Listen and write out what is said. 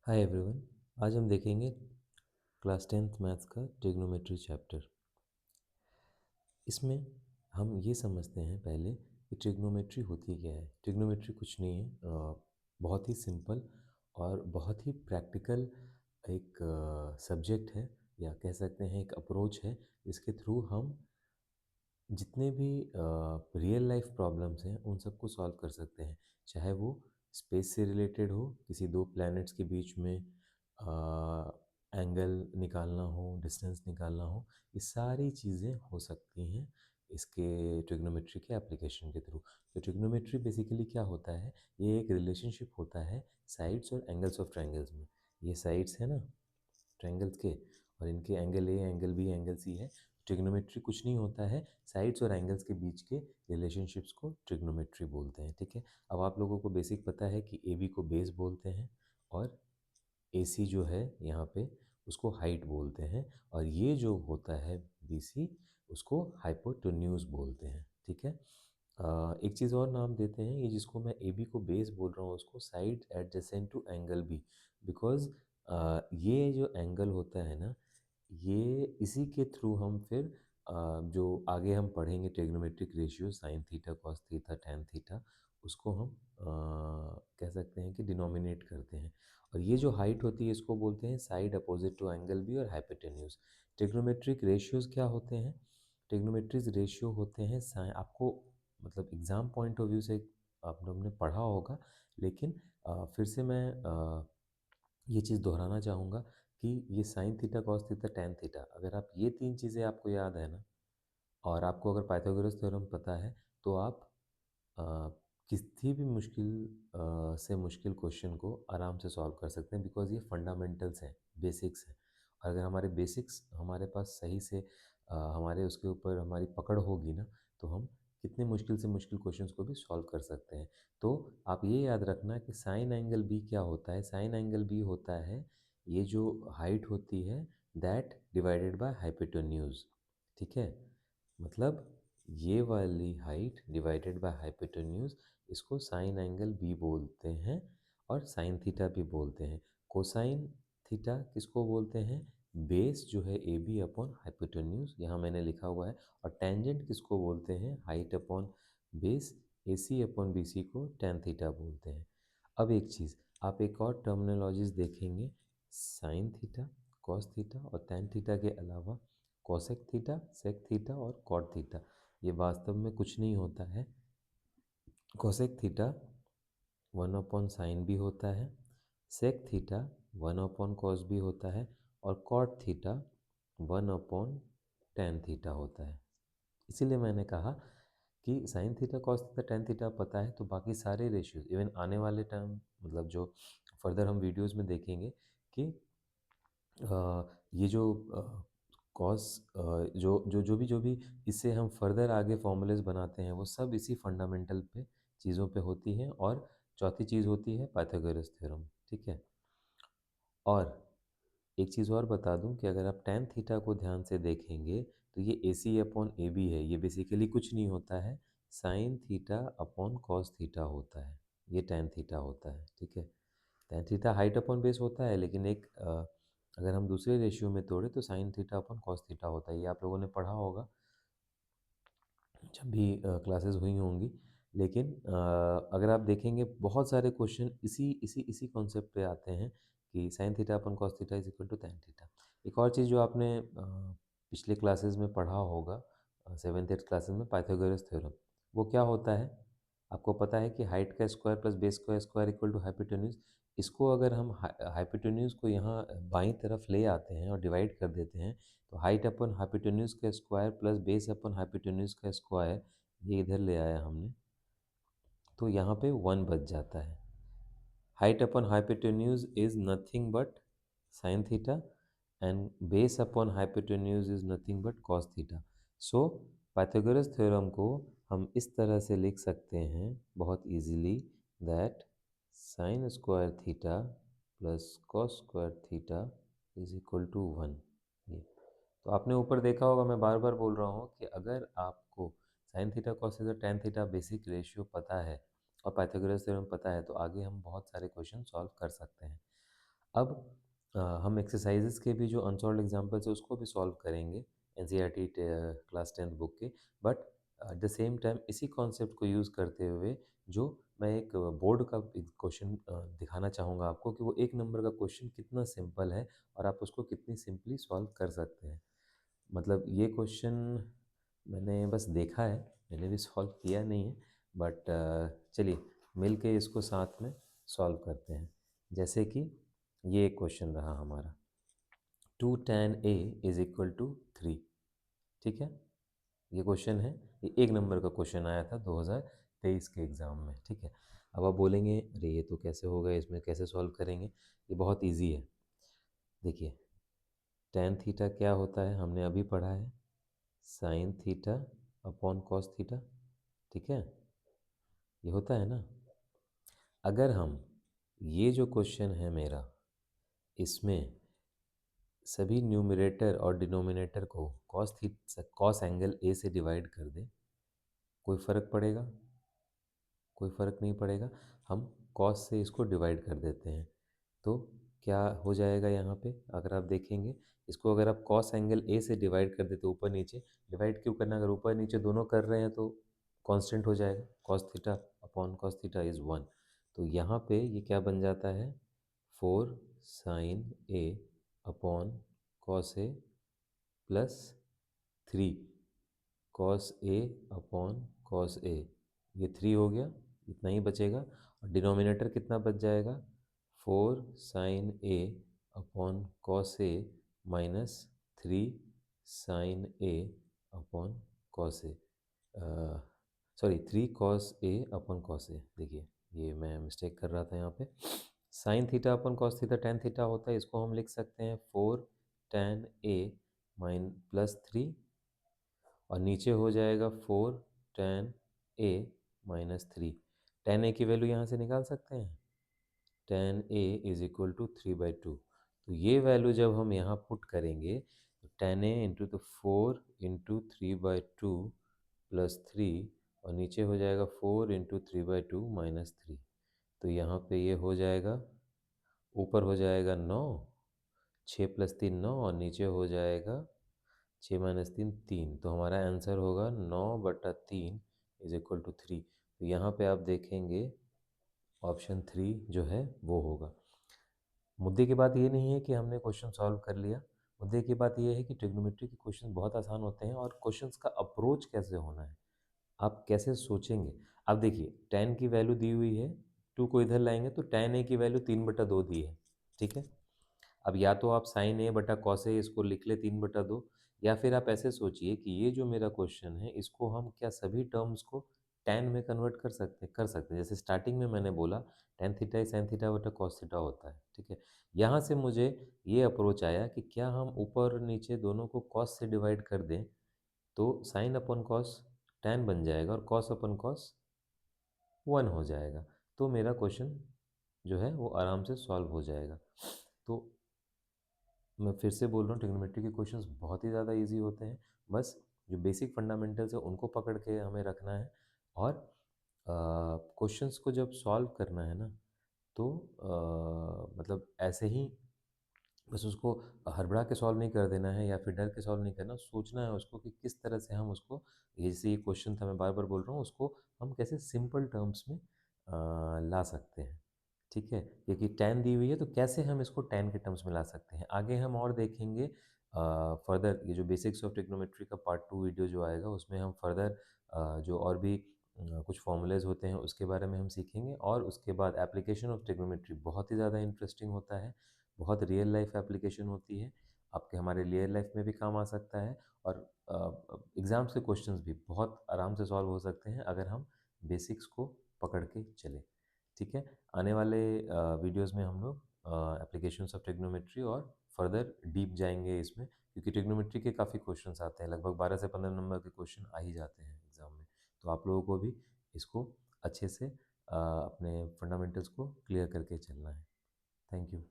Hi everyone. आज हम देखेंगे क्लास 10th मैथ्स का ट्रिग्नोमेट्री चैप्टर। इसमें हम ये समझते हैं पहले कि ट्रिग्नोमेट्री होती क्या है। ट्रिग्नोमेट्री कुछ नहीं है, बहुत ही सिंपल और बहुत ही प्रैक्टिकल एक सब्जेक्ट है, या कह सकते हैं एक अप्रोच है। इसके थ्रू हम जितने भी रियल लाइफ प्रॉब्लम्स हैं उन सबको सॉल्व कर सकते हैं, चाहे वो स्पेस से रिलेटेड हो, किसी दो प्लैनेट्स के बीच में एंगल निकालना हो, डिस्टेंस निकालना हो। ये सारी चीज़ें हो सकती हैं इसके ट्रिग्नोमेट्री के एप्लीकेशन के थ्रू। तो ट्रिग्नोमेट्री बेसिकली क्या होता है, ये एक रिलेशनशिप होता है साइड्स और एंगल्स ऑफ ट्रायंगल्स में। ये साइड्स है ना ट्रायंगल्स के, और इनके angle A, angle B, angle C है। ट्रिग्नोमेट्री कुछ नहीं होता है, साइड्स और एंगल्स के बीच के रिलेशनशिप्स को ट्रिग्नोमेट्री बोलते हैं। ठीक है, अब आप लोगों को बेसिक पता है कि ए बी को बेस बोलते हैं, और ए सी जो है यहाँ पे उसको हाइट बोलते हैं, और ये जो होता है बी सी उसको हाइपोटेन्यूज बोलते हैं। ठीक है, एक चीज़ और नाम देते हैं, ये जिसको मैं ए बी को बेस बोल रहा हूँ उसको side adjacent to angle B, because ये जो एंगल होता है ना, ये इसी के थ्रू हम फिर जो आगे हम पढ़ेंगे trigonometric ratio sign theta, cos theta, tan theta, उसको हम कह सकते हैं कि डिनोमिनेट करते हैं। और ये जो हाइट होती है इसको बोलते हैं side opposite to angle B और हाइपोटेन्यूज। ट्रिग्नोमेट्रिक रेशियोज क्या होते हैं? ट्रिग्नोमेट्रिक रेशियो होते हैं साइन, आपको मतलब एग्ज़ाम पॉइंट ऑफ व्यू से आप लोग ने पढ़ा होगा, लेकिन फिर से मैं ये चीज़ दोहराना चाहूँगा कि ये sign theta, cos theta, tan theta, अगर आप ये तीन चीज़ें आपको याद है ना, और आपको अगर पाइथागोरस थ्योरम पता है, तो आप अ, किसी भी मुश्किल से मुश्किल क्वेश्चन को आराम से सॉल्व कर सकते हैं, बिकॉज़ ये फंडामेंटल्स हैं, बेसिक्स हैं। और अगर हमारे बेसिक्स हमारे पास सही से हमारे उसके ऊपर हमारी पकड़ होगी ना, तो हम कितने मुश्किल से मुश्किल क्वेश्चंस को भी सॉल्व कर सकते हैं। तो आप ये याद रखना कि साइन एंगल बी क्या होता है। साइन एंगल बी होता है ये जो हाइट होती है दैट डिवाइडेड बाय हाइपोटेन्यूज। ठीक है, मतलब ये वाली हाइट डिवाइडेड बाय हाइपोटेन्यूज, इसको साइन एंगल बी बोलते हैं, और साइन थीटा भी बोलते हैं। कोसाइन थीटा किसको बोलते हैं? बेस जो है ए बी अपॉन हाइपोटेन्यूज, यहाँ मैंने लिखा हुआ है। और टेंजेंट किसको बोलते हैं? हाइट अपॉन बेस ए सी अपॉन बी सी को टैन थीटा बोलते हैं। अब एक चीज़, आप एक और टर्मिनोलॉजीज देखेंगे, साइन थीटा, कॉस थीटा और टैन थीटा के अलावा कोसेक थीटा, सेक थीटा और कॉट थीटा। ये वास्तव में कुछ नहीं होता है। Cosec theta one upon sine भी होता है, sec theta one upon cos भी होता है, और cot theta one upon tan theta होता है। इसीलिए मैंने कहा कि sine theta, cos theta, tan theta पता है तो बाकी सारे रेशियोज, इवन आने वाले टाइम मतलब जो फर्दर हम वीडियोस में देखेंगे कि ये जो कॉस जो भी इससे हम फर्दर आगे फॉर्मूलेस बनाते हैं वो सब इसी फंडामेंटल पे चीज़ों पे होती हैं। और चौथी चीज़ होती है पाइथागोरस थ्योरम। ठीक है, और एक चीज़ और बता दूं कि अगर आप टैन थीटा को ध्यान से देखेंगे तो ये ए सी अपॉन ए बी है, ये बेसिकली कुछ नहीं होता है, sine theta upon cos theta होता है, ये टैन थीटा होता है। ठीक है, tan theta height upon base होता है, लेकिन एक अगर हम दूसरे रेशियो में तोड़े तो sine theta upon cos theta होता है। ये आप लोगों ने पढ़ा होगा जब भी क्लासेस हुई होंगी। लेकिन अगर आप देखेंगे बहुत सारे क्वेश्चन इसी इसी इसी कॉन्सेप्ट पे आते हैं कि sine theta upon cos theta is equal to tan theta. एक और चीज़ जो आपने पिछले क्लासेस में पढ़ा होगा, सेवेंथ एट्थ क्लासेस में, पाइथागोरस थ्योरम, वो क्या होता है? आपको पता है कि हाइट का स्क्वायर प्लस बेस का स्क्वायर इक्वल टू हाइपोटेन्यूज। इसको अगर हम हाइपोटेन्यूज को यहाँ बाईं तरफ ले आते हैं और डिवाइड कर देते हैं, तो हाइट अपन हाइपोटेन्यूज का square plus base upon hypotenuse का स्क्वायर, ये इधर ले आया हमने, तो यहाँ पे वन बच जाता है। Height upon hypotenuse is nothing but sine theta, and base upon hypotenuse is nothing but cos theta. So Pythagoras theorem को हम इस तरह से लिख सकते हैं बहुत easily, that sine square theta plus cos square theta is equal to one. ये तो आपने ऊपर देखा होगा, मैं बार बार बोल रहा हूँ कि अगर आपको sign theta, cos theta, tan theta basic ratio पता है और पाइथागोरस थ्योरम पता है, तो आगे हम बहुत सारे क्वेश्चन सॉल्व कर सकते हैं। अब हम एक्सरसाइजेस के भी जो अनसॉल्व्ड एग्जांपल्स है उसको भी सॉल्व करेंगे एनसीईआरटी क्लास 10th बुक के, but at the same time इसी कॉन्सेप्ट को यूज़ करते हुए जो मैं एक बोर्ड का क्वेश्चन दिखाना चाहूँगा आपको कि वो एक नंबर का क्वेश्चन कितना सिंपल है और आप उसको कितनी सिंपली सॉल्व कर सकते हैं। मतलब ये क्वेश्चन मैंने बस देखा है, मैंने भी सॉल्व किया नहीं है, बट चलिए मिल के इसको साथ में सॉल्व करते हैं। जैसे कि ये एक क्वेश्चन रहा हमारा, 2 tan A is equal to 3, ठीक है। ये क्वेश्चन है, ये एक नंबर का क्वेश्चन आया था 2023 के एग्ज़ाम में, ठीक है। अब आप बोलेंगे अरे ये तो कैसे होगा, इसमें कैसे सॉल्व करेंगे, ये बहुत इजी है। देखिए tan थीटा क्या होता है, हमने अभी पढ़ा है, sine theta upon cos theta, ठीक है, ये होता है ना। अगर हम ये जो क्वेश्चन है मेरा, इसमें सभी न्यूमरेटर और डिनोमिनेटर को कॉस एंगल ए से डिवाइड कर दें, कोई फ़र्क पड़ेगा? कोई फ़र्क नहीं पड़ेगा। हम कॉस से इसको डिवाइड कर देते हैं, तो क्या हो जाएगा यहाँ पे अगर आप देखेंगे, इसको अगर आप कॉस एंगल ए से डिवाइड कर देते ऊपर नीचे, डिवाइड क्यों करना, अगर ऊपर नीचे दोनों कर रहे हैं तो कांस्टेंट हो जाएगा, cos theta upon cos theta is 1। तो यहाँ पे ये क्या बन जाता है, 4 sign A upon cos A plus 3 cos A upon cos A, ये 3 हो गया, इतना ही बचेगा। और डिनोमिनेटर कितना बच जाएगा, 4 sign A upon cos A minus 3 sign A upon cos A, sorry 3 cos A upon cos A. देखिए ये मैं मिस्टेक कर रहा था यहाँ पे, sine theta upon cos theta tan theta होता है, इसको हम लिख सकते हैं 4 टेन ए माइन प्लस 3, और नीचे हो जाएगा 4 tan A minus 3। Tan A की वैल्यू यहाँ से निकाल सकते हैं, tan A is equal to 3/2। तो ये वैल्यू जब हम यहाँ पुट करेंगे तो टेन ए इंटू तो 4 इंटू 3/2 प्लस 3, और नीचे हो जाएगा 4 इंटू 3/2 माइनस 3। तो यहाँ पे ये हो जाएगा, ऊपर हो जाएगा 9, 6 प्लस 3 9, और नीचे हो जाएगा 6 माइनस 3 3। तो हमारा आंसर होगा 9/3 इज इक्वल टू 3। तो यहाँ पे आप देखेंगे ऑप्शन 3 जो है वो होगा। मुद्दे की बात ये नहीं है कि हमने क्वेश्चन सॉल्व कर लिया, मुद्दे की बात ये है कि ट्रिग्नोमेट्री के क्वेश्चन बहुत आसान होते हैं और क्वेश्चंस का अप्रोच कैसे होना है, आप कैसे सोचेंगे। अब देखिए tan की वैल्यू दी हुई है, 2 को इधर लाएंगे तो tan a की वैल्यू 3/2 दी है, ठीक है। अब या तो आप साइन ए बटा कॉस ए इसको लिख ले 3/2, या फिर आप ऐसे सोचिए कि ये जो मेरा क्वेश्चन है इसको हम क्या सभी टर्म्स को टैन में कन्वर्ट कर सकते हैं। जैसे स्टार्टिंग में मैंने बोला टैन थीटा साइन थीटा बटा कॉस थीटा होता है, ठीक है। यहाँ से मुझे ये अप्रोच आया कि क्या हम ऊपर और नीचे दोनों को कॉस से डिवाइड कर दें, तो साइन अपन कॉस टैन बन जाएगा और कॉस अपन कॉस 1 हो जाएगा। तो मेरा क्वेश्चन जो है वो आराम से सॉल्व हो जाएगा। तो मैं फिर से बोल रहा हूँ, ट्रिग्नोमेट्री के क्वेश्चंस बहुत ही ज़्यादा इजी होते हैं, बस जो बेसिक फंडामेंटल्स है उनको पकड़ के हमें रखना है। और क्वेश्चंस को जब सॉल्व करना है ना, तो मतलब ऐसे ही बस उसको हड़बड़ा के सॉल्व नहीं कर देना है या फिर डर के सॉल्व नहीं करना, सोचना है उसको कि किस तरह से हम उसको, जैसे ये क्वेश्चन था मैं बार बार बोल रहा हूँ, उसको हम कैसे सिंपल टर्म्स में ला सकते हैं, ठीक है। क्योंकि टैन दी हुई है तो कैसे हम इसको टैन के टर्म्स में ला सकते हैं, आगे हम और देखेंगे फर्दर। ये जो बेसिक्स ऑफ ट्रिग्नोमेट्री का पार्ट 2 वीडियो जो आएगा उसमें हम फर्दर जो और भी कुछ फॉर्मूलेज होते हैं उसके बारे में हम सीखेंगे। और उसके बाद एप्लीकेशन ऑफ ट्रिग्नोमेट्री बहुत ही ज़्यादा इंटरेस्टिंग होता है, बहुत रियल लाइफ एप्लीकेशन होती है, आपके हमारे रियल लाइफ में भी काम आ सकता है। और एग्ज़ाम्स के क्वेश्चंस भी बहुत आराम से सॉल्व हो सकते हैं अगर हम बेसिक्स को पकड़ के चलें, ठीक है। आने वाले वीडियोस में हम लोग एप्लीकेशंस ऑफ ट्रिग्नोमेट्री और फर्दर डीप जाएंगे इसमें, क्योंकि ट्रिग्नोमेट्री के काफ़ी क्वेश्चंस आते हैं, लगभग 12 से 15 नंबर के क्वेश्चन आ ही जाते हैं एग्ज़ाम में। तो आप लोगों को भी इसको अच्छे से अपने फंडामेंटल्स को क्लियर करके चलना है। Thank you.